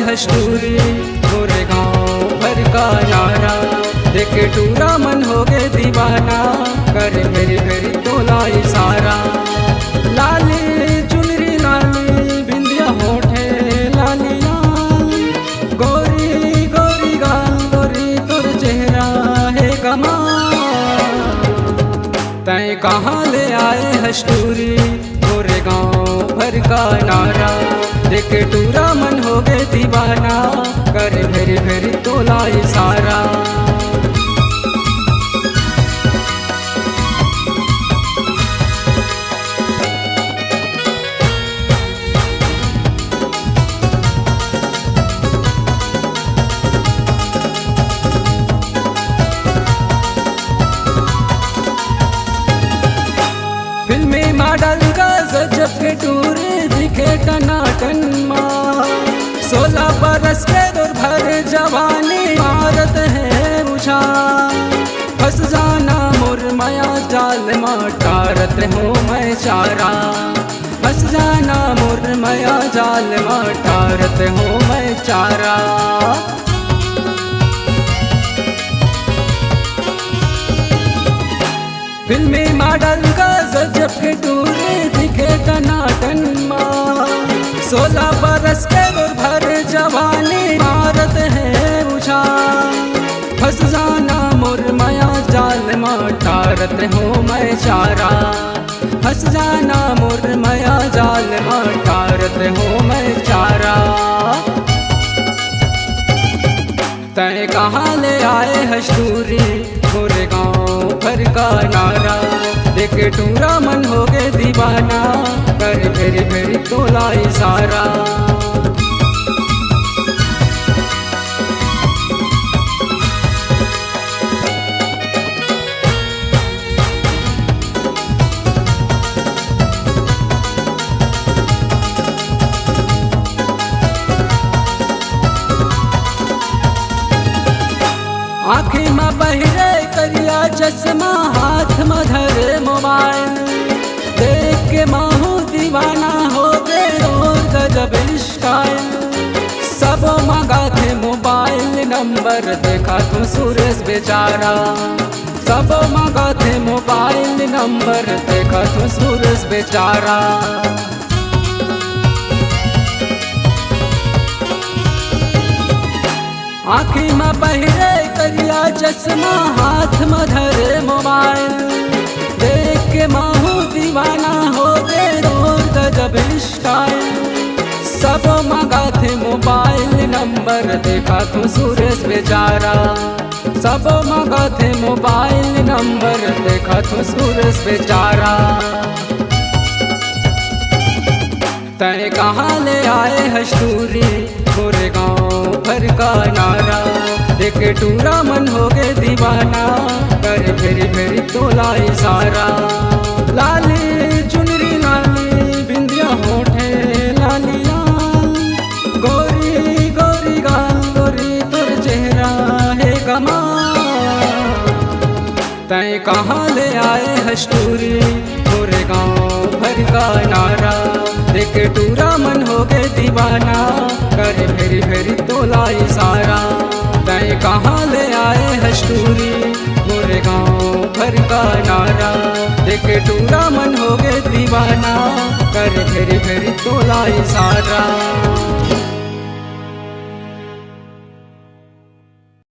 हस्टूरी मोरे गाँव भर का नारा, देखे टूरा मन हो गए दीवाना, करे मेरी मेरी तोला इशारा। लाली चुनरी लाली बिंदिया होठे लालिया, गोरी गोरी गाल गोरी तोर चेहरा है कमाल। तय कहाँ ले आए हस्टूरी मोरे गाँव भर का नारा, देखे टूरा मन हो गए दीवाना, करे मेरी मेरी तोला इशारा। फिल्मी मॉडल का गजब के टूरे दिखे टनाटन माँ, 16 बरस के दूर भर जवानी मारत है मुझा। फंस जाना मुरमया जाल मारत हो मैं चारा, फंस जाना मुरमया जाल मारत हो मैं चारा। फिल्मी मॉडल का गजब के टूरे दिखे टनाटन माँ, 16 बरस के दूर भर जवानी मारत है मुझा। फंस जाना मुरमया जाल मारत हो मैं चारा, फंस जाना मुरमया जाल मारत हो मैं चारा। तय कहाँ ले आए हस्टूरी मोरे गाँव भर का नारा, देखे टूरा मन हो गए दीवाना, कर मेरी मेरी तोला इशारा। आँखी में बहरे करिया चश्मा, हाथ में धरे मोबाइल, देख के माहू दीवाना हो गए और गजब स्टाइल। सब मंगा थे मोबाइल नंबर, देखा तू सुरेश बेचारा। सब मंगा थे मोबाइल नंबर, देखा तू सुरेश बेचारा। आँखी में बहरे करिया चश्मा, हाथ में धरे मोबाइल, देख के माहू दीवाना हो गए और गजब स्टाइल। सब मंगा थे मोबाइल नंबर, देखा तू सुरेश बेचारा। सब मंगा थे मोबाइल नंबर, देखा तू सुरेश बेचारा। तय कहाँ ले आए हस्टूरी मोरे गाँव भर का नारा, देखे टूरा मन हो गए दीवाना, कर मेरी मेरी तोला इशारा। लाली चुनरी लाली बिंदिया होठे लालिया, गोरी गोरी गाल गोरी तोर चेहरा है कमाल। तय कहाँ ले आए हस्टूरी मोरे गाँव भर का नारा, देखे टूरा मन हो गए दीवाना, करे मेरी मेरी तोला इशारा। तय कहाँ ले आए हस्टूरी मोरे गाँव भर का नारा, देखे टूरा मन हो गए दीवाना, करे मेरी मेरी तोला इशारा।